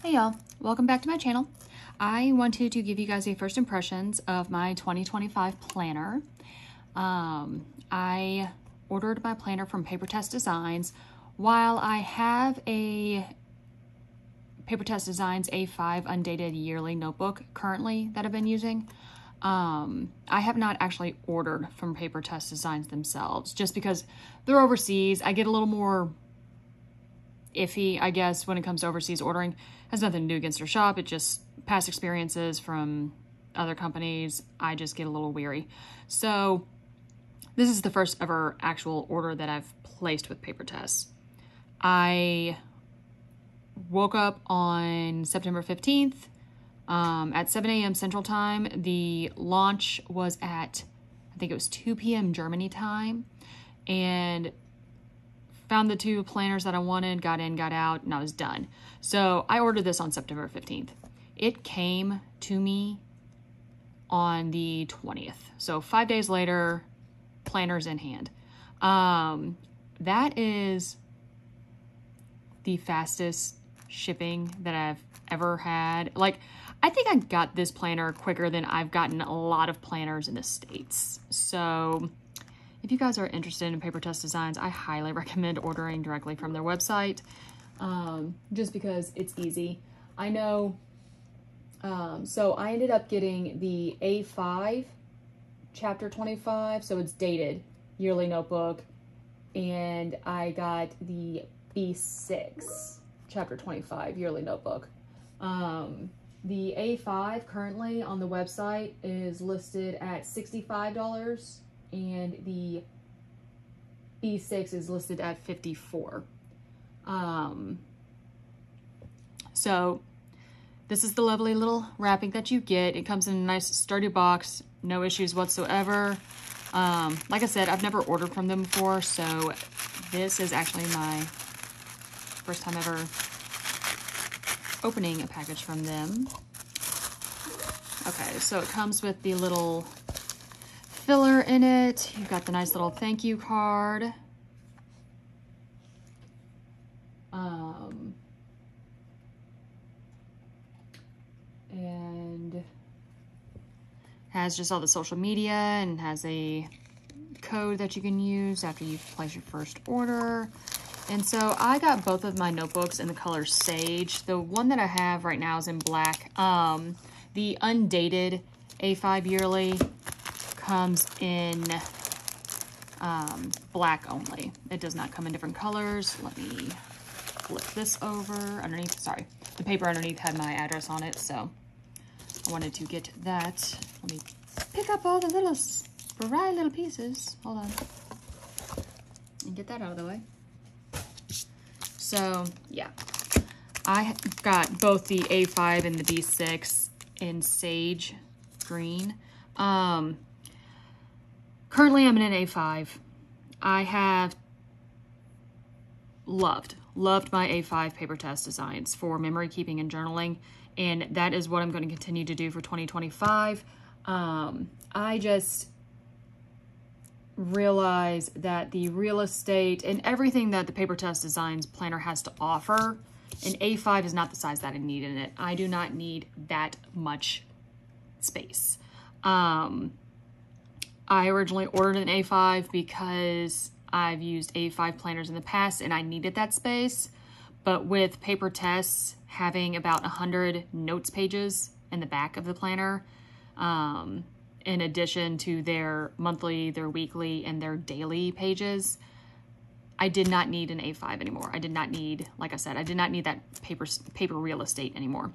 Hey y'all, welcome back to my channel. I wanted to give you guys a first impressions of my 2025 planner. I ordered my planner from Papertess Designs. While I have a Papertess Designs A5 undated yearly notebook currently that I've been using, I have not actually ordered from Papertess Designs themselves just because they're overseas. I get a little more iffy, I guess, when it comes to overseas ordering. Has nothing to do against their shop. It just past experiences from other companies. I just get a little weary. So this is the first ever actual order that I've placed with Papertess. I woke up on September 15th at 7 a.m. Central Time. The launch was at, I think it was 2 p.m. Germany time, and found the two planners that I wanted, got in, got out, and I was done. So I ordered this on September 15th. It came to me on the 20th. So 5 days later, planners in hand. That is the fastest shipping that I've ever had. Like, I think I got this planner quicker than I've gotten a lot of planners in the States. So if you guys are interested in Papertess Designs, I highly recommend ordering directly from their website, just because it's easy. I know, so I ended up getting the A5 chapter 25, so it's dated yearly notebook, and I got the B6 chapter 25 yearly notebook. The A5 currently on the website is listed at $65. And the B6 is listed at $54. So this is the lovely little wrapping that you get. It comes in a nice sturdy box, no issues whatsoever. Like I said, I've never ordered from them before, so this is actually my first time ever opening a package from them. Okay, so it comes with the little filler in it. You've got the nice little thank you card. And has just all the social media and has a code that you can use after you place your first order. And so I got both of my notebooks in the color Sage. The one that I have right now is in black. The undated A5 yearly comes in black only. It does not come in different colors. Let me flip this over. Underneath, sorry, the paper underneath had my address on it, so I wanted to get that. Let me pick up all the little spry little pieces. Hold on. And get that out of the way. So, yeah. I got both the A5 and the B6 in sage green. Currently, I'm in an A5. I have loved my A5 Papertess Designs for memory keeping and journaling, and that is what I'm going to continue to do for 2025. I just realize that the real estate and everything that the Papertess Designs planner has to offer, an A5 is not the size that I need in it. I do not need that much space. I originally ordered an A5 because I've used A5 planners in the past and I needed that space. But with Papertess having about 100 notes pages in the back of the planner, in addition to their monthly, their weekly, and their daily pages, I did not need an A5 anymore. I did not need, like I said, I did not need that paper real estate anymore.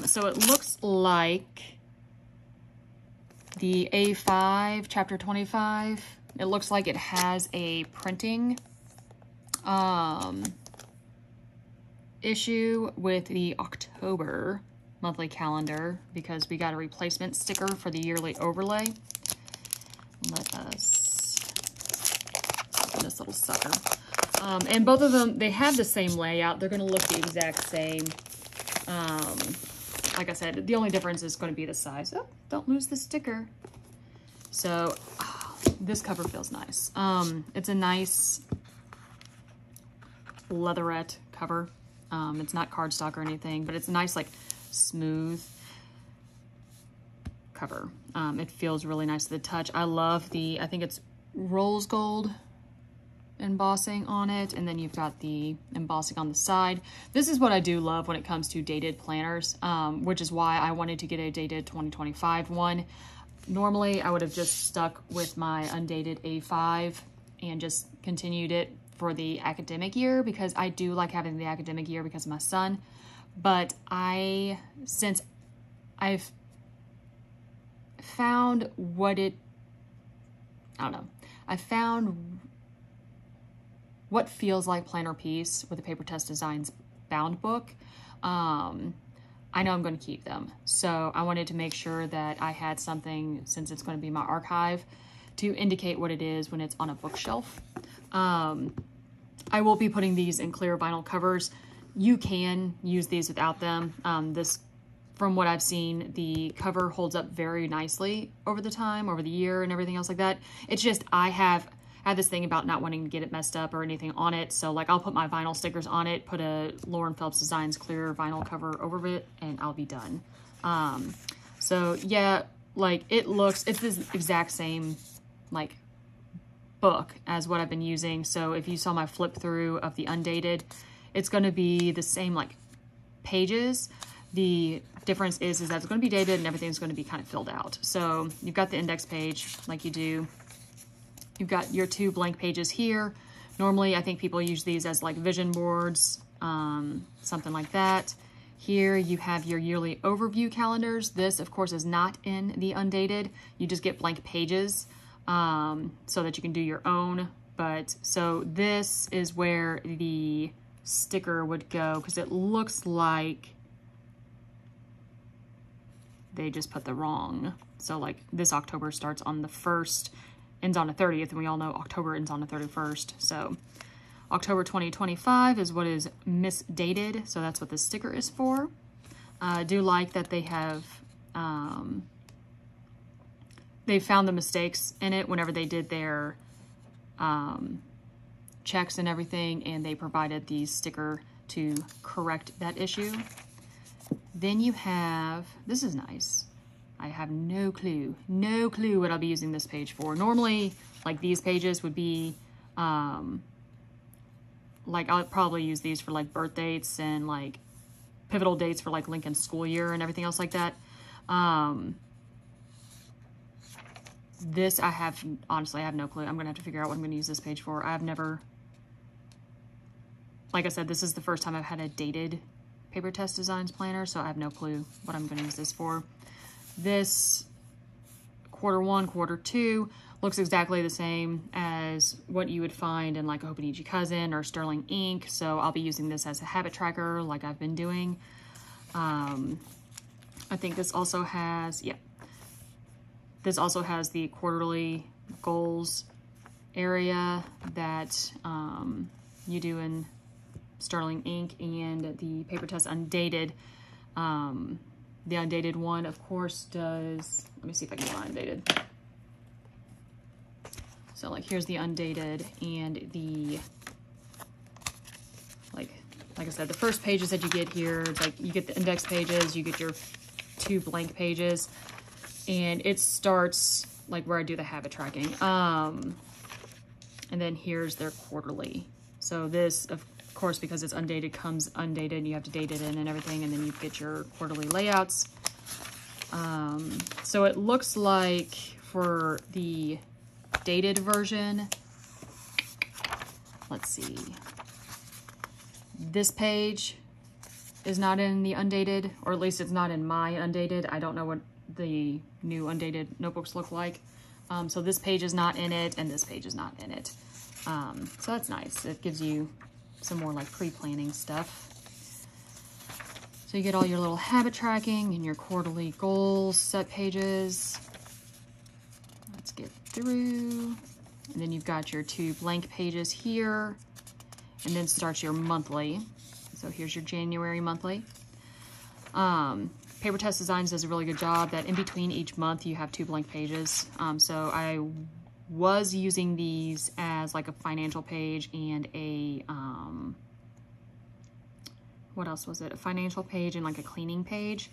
So it looks like the A5 chapter 25, it looks like it has a printing issue with the October monthly calendar because we got a replacement sticker for the yearly overlay. Let us open this little sucker. And both of them, they have the same layout. They're going to look the exact same. Like I said, the only difference is going to be the size. Oh, don't lose the sticker. So this cover feels nice. It's a nice leatherette cover. It's not cardstock or anything, but it's a nice, like, smooth cover. It feels really nice to the touch. I love I think it's rose gold embossing on it, and then you've got the embossing on the side. This is what I do love when it comes to dated planners, which is why I wanted to get a dated 2025 one. Normally, I would have just stuck with my undated A5 and just continued it for the academic year, because I do like having the academic year because of my son. But since I've found I found what feels like planner piece with the Papertess Designs bound book. I know I'm going to keep them. So I wanted to make sure that I had something, since it's going to be my archive, to indicate what it is when it's on a bookshelf. I will be putting these in clear vinyl covers. You can use these without them. From what I've seen, the cover holds up very nicely over the year and everything else like that. It's just, I have this thing about not wanting to get it messed up or anything on it. So like, I'll put my vinyl stickers on it, put a Lauren Phelps Designs clear vinyl cover over it, and I'll be done. So yeah, like it's this exact same like book as what I've been using. So if you saw my flip through of the undated, it's going to be the same like pages. The difference is that it's going to be dated and everything's going to be kind of filled out. So you've got the index page like you do. You've got your 2 blank pages here. Normally, I think people use these as like vision boards, something like that. Here you have your yearly overview calendars. This, of course, is not in the undated. You just get blank pages so that you can do your own. But so this is where the sticker would go, because it looks like they just put the wrong. So like this October starts on the 1st, ends on the 30th, and we all know October ends on the 31st. So October 2025 is what is misdated, so that's what this sticker is for. I do like that they have, they found the mistakes in it whenever they did their checks and everything, and they provided the sticker to correct that issue. Then you have, this is nice. I have no clue what I'll be using this page for. Normally, like these pages would be, like I'll probably use these for like birth dates and like pivotal dates for like Lincoln's school year and everything else like that. This honestly, I have no clue. I'm gonna have to figure out what I'm gonna use this page for. I've never, like I said, this is the first time I've had a dated Papertess Designs planner, so I have no clue what I'm gonna use this for. This Q1, Q2 looks exactly the same as what you would find in like a Hobonichi Cousin or Sterling Ink. So I'll be using this as a habit tracker like I've been doing. I think this also has, this also has the quarterly goals area that you do in Sterling Ink, and the Papertess Undated. The undated one, of course, does, let me see if I can get undated. So like here's the undated, and the, like I said, the first pages that you get here, like you get the index pages, you get your 2 blank pages, and it starts like where I do the habit tracking. And then here's their quarterly. So this, of course, because it's undated, comes undated, and you have to date it in and everything, and then you get your quarterly layouts. So it looks like for the dated version, let's see, this page is not in the undated, or at least it's not in my undated. I don't know what the new undated notebooks look like. So this page is not in it, and this page is not in it. So that's nice. It gives you some more like pre-planning stuff. So you get all your little habit tracking and your quarterly goals set pages. Let's get through. And then you've got your 2 blank pages here, and then starts your monthly. So here's your January monthly. Papertess Designs does a really good job that in between each month you have 2 blank pages. So I was using these as like a financial page and a what else was it? A financial page and like a cleaning page.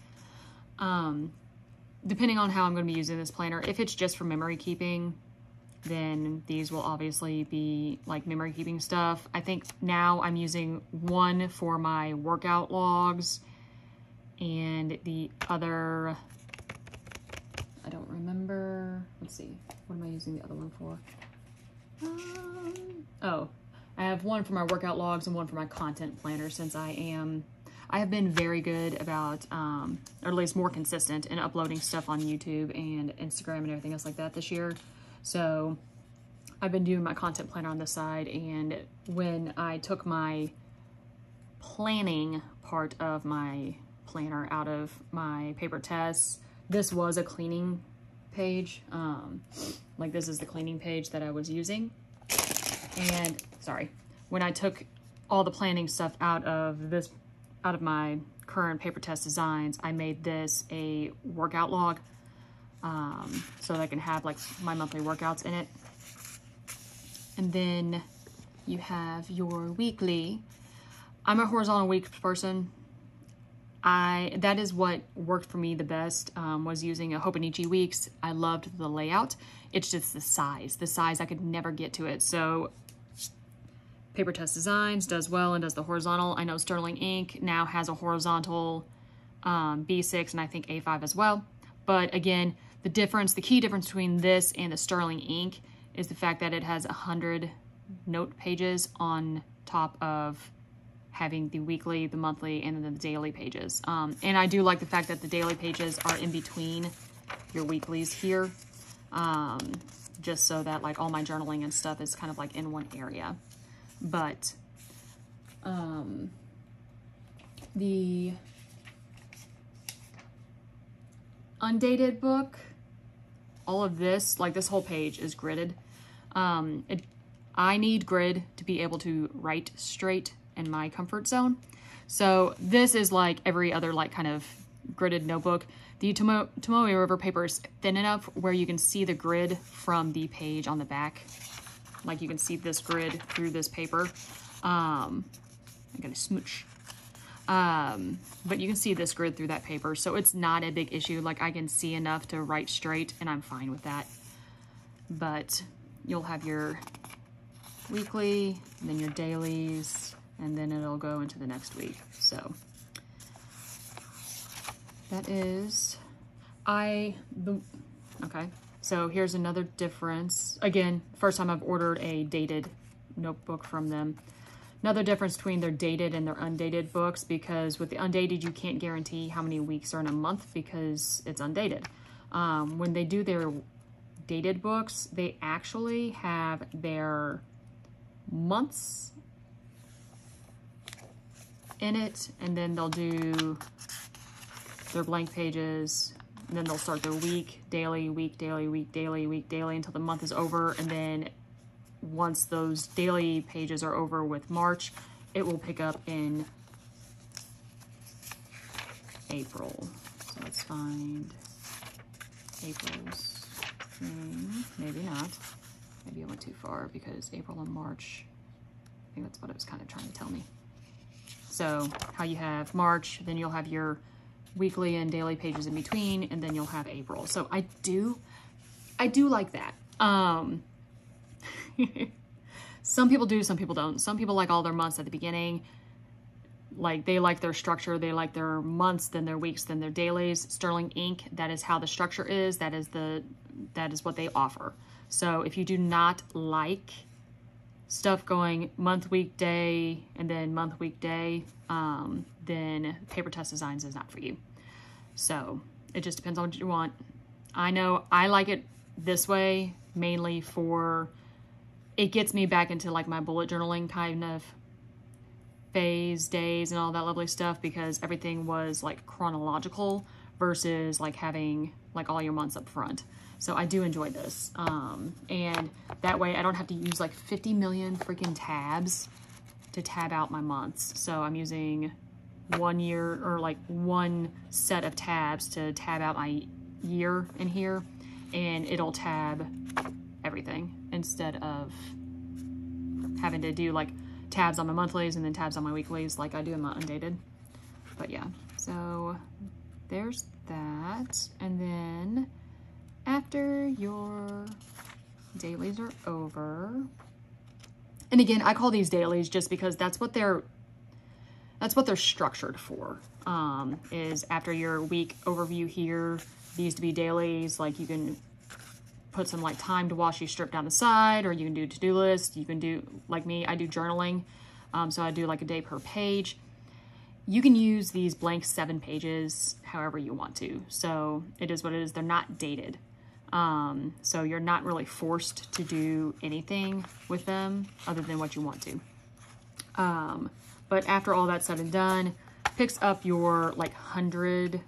Depending on how I'm going to be using this planner, if it's just for memory keeping, then these will obviously be like memory keeping stuff. I think now I'm using one for my workout logs and the other, I don't remember. Let's see, what am I using the other one for? Oh, I have one for my workout logs and one for my content planner, since I have been very good about, or at least more consistent in uploading stuff on YouTube and Instagram and everything else like that this year. So I've been doing my content planner on the side, and when I took my planning part of my planner out of my Papertess, this was a cleaning page. Like this is the cleaning page that I was using. And sorry, when I took all the planning stuff out of my current Papertess Designs, I made this a workout log, so that I can have like my monthly workouts in it. And then you have your weekly. I'm a horizontal weeks person. That is what worked for me the best, was using a Hobonichi Weeks. I loved the layout. It's just the size. The size, I could never get to it. So Papertess Designs does well and does the horizontal. I know Sterling Ink now has a horizontal B6 and I think A5 as well. But again, the key difference between this and the Sterling Ink is the fact that it has 100 note pages on top of having the weekly, the monthly, and then the daily pages. And I do like the fact that the daily pages are in between your weeklies here, just so that like all my journaling and stuff is kind of like in one area. But the undated book, all of this, like this whole page is gridded. I need grid to be able to write straight in my comfort zone. So this is like every other like kind of gridded notebook. The Tomoe River paper is thin enough where you can see the grid from the page on the back. Like you can see this grid through this paper. I'm gonna smooch. But you can see this grid through that paper, so it's not a big issue. Like I can see enough to write straight and I'm fine with that. But you'll have your weekly, and then your dailies, and then it'll go into the next week. So that is, okay. So here's another difference. Again, first time I've ordered a dated notebook from them. Another difference between their dated and their undated books, because with the undated, you can't guarantee how many weeks are in a month because it's undated. When they do their dated books, they actually have their months in it, and then they'll do their blank pages, and then they'll start their week, daily, week, daily, week, daily, week, daily until the month is over. And then once those daily pages are over with March, it will pick up in April. So let's find April's thing. Maybe not. Maybe I went too far because April and March, I think that's what it was kind of trying to tell me. So how you have March, then you'll have your weekly and daily pages in between, and then you'll have April. So I do like that. Some people do, some people don't. Some people like all their months at the beginning. Like they like their structure, they like their months, then their weeks, then their dailies. Sterling Ink, that is how the structure is. That is what they offer. So if you do not like stuff going month, week, day, and then month, week, day, then Papertess Designs is not for you. So it just depends on what you want. I know I like it this way mainly for, it gets me back into like my bullet journaling kind of phase, days, and all that lovely stuff, because everything was like chronological versus like having like all your months up front. So I do enjoy this. And that way I don't have to use like 50 million freaking tabs to tab out my months. So I'm using one year, or like one set of tabs to tab out my year in here, and it'll tab everything instead of having to do like tabs on my monthlies and then tabs on my weeklies like I do in my undated. But yeah, so there's that. And then after your dailies are over, and again, I call these dailies just because that's what they're structured for, is after your week overview here, these to be dailies. Like, you can put some like timed washi strip down the side, or you can do to-do list. You can do, like me, I do journaling. So I do like a day per page. You can use these blank 7 pages however you want to. So it is what it is. They're not dated. So you're not really forced to do anything with them other than what you want to. But after all that's said and done, picks up your like 100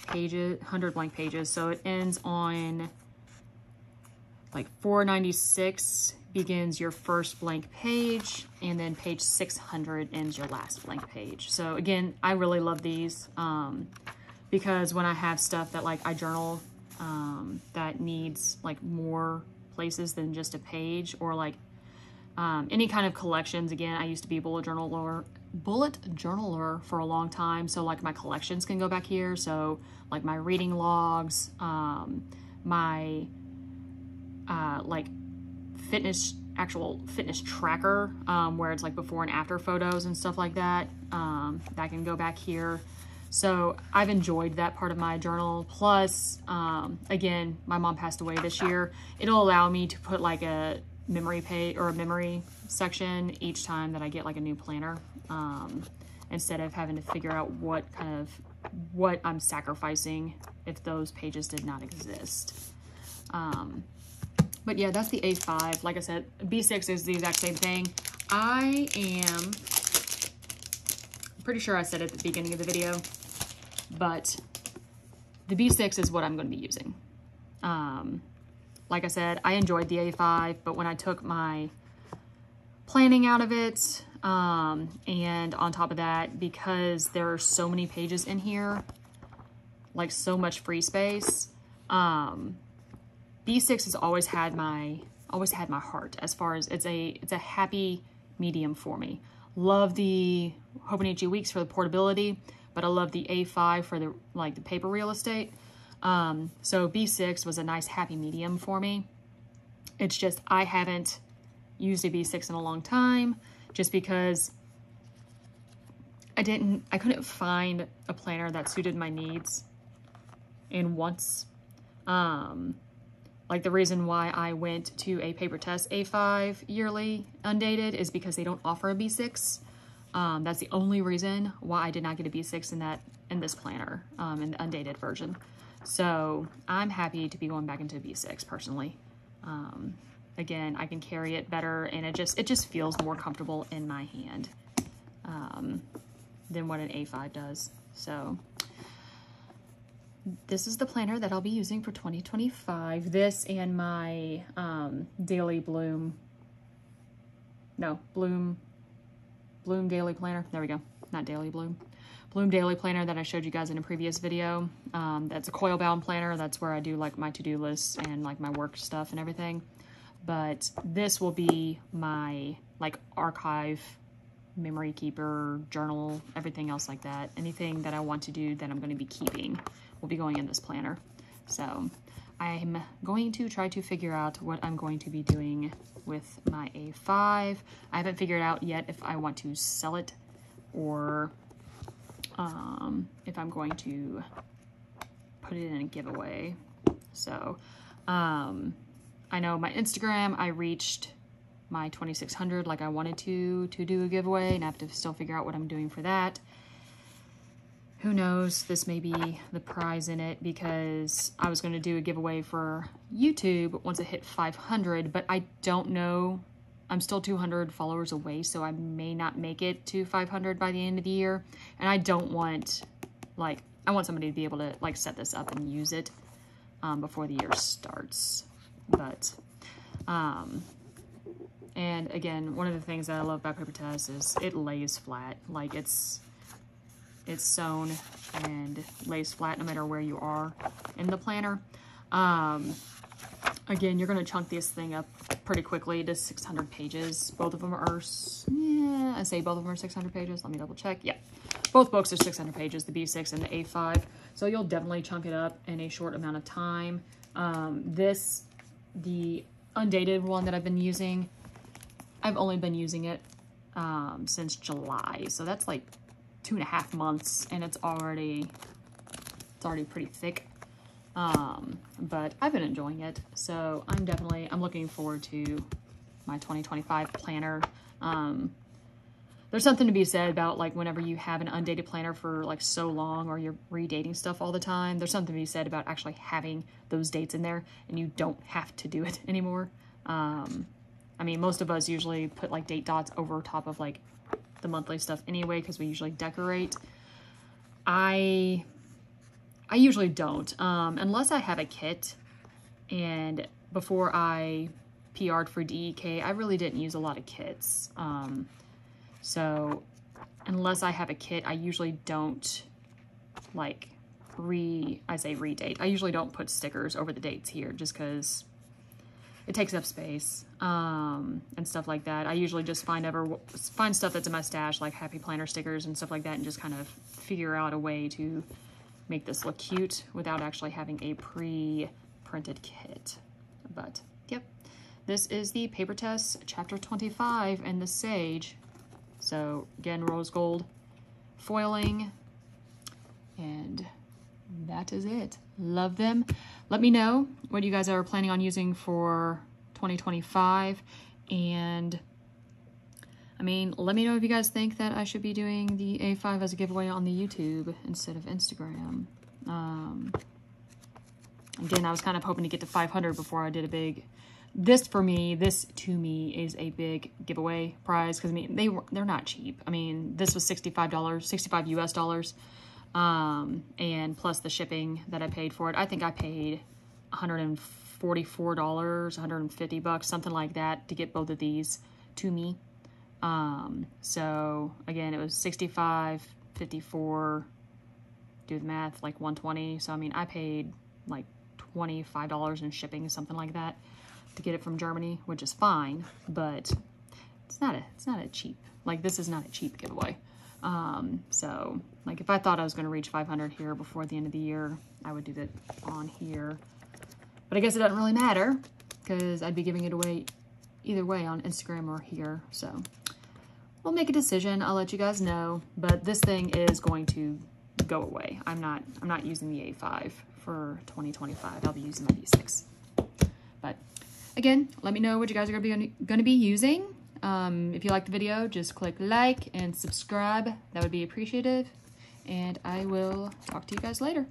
pages, 100 blank pages. So it ends on like 496 begins your first blank page, and then page 600 ends your last blank page. So again, I really love these, because when I have stuff that like I journal, that needs like more places than just a page, or like any kind of collections. Again, I used to be a bullet journaler for a long time, so like my collections can go back here. So like my reading logs, my like actual fitness tracker, where it's like before and after photos and stuff like that, that can go back here. So I've enjoyed that part of my journal. Plus, again, my mom passed away this year. It'll allow me to put like a memory page or a memory section each time that I get like a new planner, instead of having to figure out what I'm sacrificing if those pages did not exist. But yeah, that's the A5. Like I said, B6 is the exact same thing. I am pretty sure I said it at the beginning of the video, but the B6 is what I'm going to be using. Like I said, I enjoyed the A5, but when I took my planning out of it, and on top of that, because there are so many pages in here, like so much free space, B6 has always had my heart, as far as it's a happy medium for me. Love the Hobonichi Weeks for the portability, but I love the A5 for the paper real estate. So B6 was a nice happy medium for me. It's just I haven't used a B6 in a long time, just because I couldn't find a planner that suited my needs and wants. Like, the reason why I went to a Papertess A5 yearly undated is because they don't offer a B6. That's the only reason why I did not get a B6 in this planner, in the undated version. So I'm happy to be going back into B6 personally. Again, I can carry it better, and it just feels more comfortable in my hand, than what an A5 does. So this is the planner that I'll be using for 2025. This and my Daily Bloom Daily Planner. There we go. Not Daily Bloom. Bloom Daily Planner that I showed you guys in a previous video. That's a coil bound planner. That's where I do like my to-do lists and like my work stuff and everything. But this will be my like archive, memory keeper, journal, everything else like that. Anything that I want to do that I'm going to be keeping will be going in this planner. So I'm going to try to figure out what I'm going to be doing with my A5. I haven't figured out yet if I want to sell it, or if I'm going to put it in a giveaway. So I know my Instagram, I reached my 2,600 like I wanted to do a giveaway, and I have to still figure out what I'm doing for that. Who knows, this may be the prize in it, because I was going to do a giveaway for YouTube once it hit 500, but I don't know. I'm still 200 followers away, so I may not make it to 500 by the end of the year. And I don't want, like, I want somebody to be able to, like, set this up and use it before the year starts. But, and again, one of the things that I love about Papertess is it lays flat. Like, it's sewn and lays flat no matter where you are in the planner. Again, you're going to chunk this thing up pretty quickly to 600 pages. Both of them are, yeah, I say both of them are 600 pages. Let me double check. Yeah, both books are 600 pages, the B6 and the A5. So you'll definitely chunk it up in a short amount of time. The undated one that I've been using, I've only been using it since July. So that's like 2.5 months, and it's already pretty thick. But I've been enjoying it. So I'm looking forward to my 2025 planner. There's something to be said about like whenever you have an undated planner for like so long, or you're redating stuff all the time, there's something to be said about actually having those dates in there and you don't have to do it anymore. I mean, most of us usually put like date dots over top of like the monthly stuff anyway, because we usually decorate. I usually don't, unless I have a kit. And before I PR'd for DEK, I really didn't use a lot of kits. So unless I have a kit, I usually don't like redate. I usually don't put stickers over the dates here just because it takes up space, and stuff like that. I usually just find stuff that's in my stash, like Happy Planner stickers and stuff like that, and just kind of figure out a way to make this look cute without actually having a pre-printed kit. But yep, this is the Papertess Chapter 25 and the Sage. So again, rose gold foiling, and that is it. Love them. Let me know what you guys are planning on using for 2025. And I mean, let me know if you guys think that I should be doing the A5 as a giveaway on the YouTube instead of Instagram. Again, I was kind of hoping to get to 500 before I did a big... This to me is a big giveaway prize, because I mean they're not cheap. I mean, this was $65, 65 US dollars, and plus the shipping that I paid for it. I think I paid $144, $150, something like that, to get both of these to me. So again, it was 65, 54, do the math, like 120. So I mean, I paid like $25 in shipping, something like that, to get it from Germany, which is fine, but it's not a cheap, like this is not a cheap giveaway. So like if I thought I was going to reach 500 here before the end of the year, I would do that on here, but I guess it doesn't really matter because I'd be giving it away either way on Instagram or here. So we'll make a decision. I'll let you guys know, but this thing is going to go away. I'm not using the A5 for 2025. I'll be using the B6. But again, let me know what you guys are going to be using. If you like the video, just click like and subscribe. That would be appreciated. And I will talk to you guys later.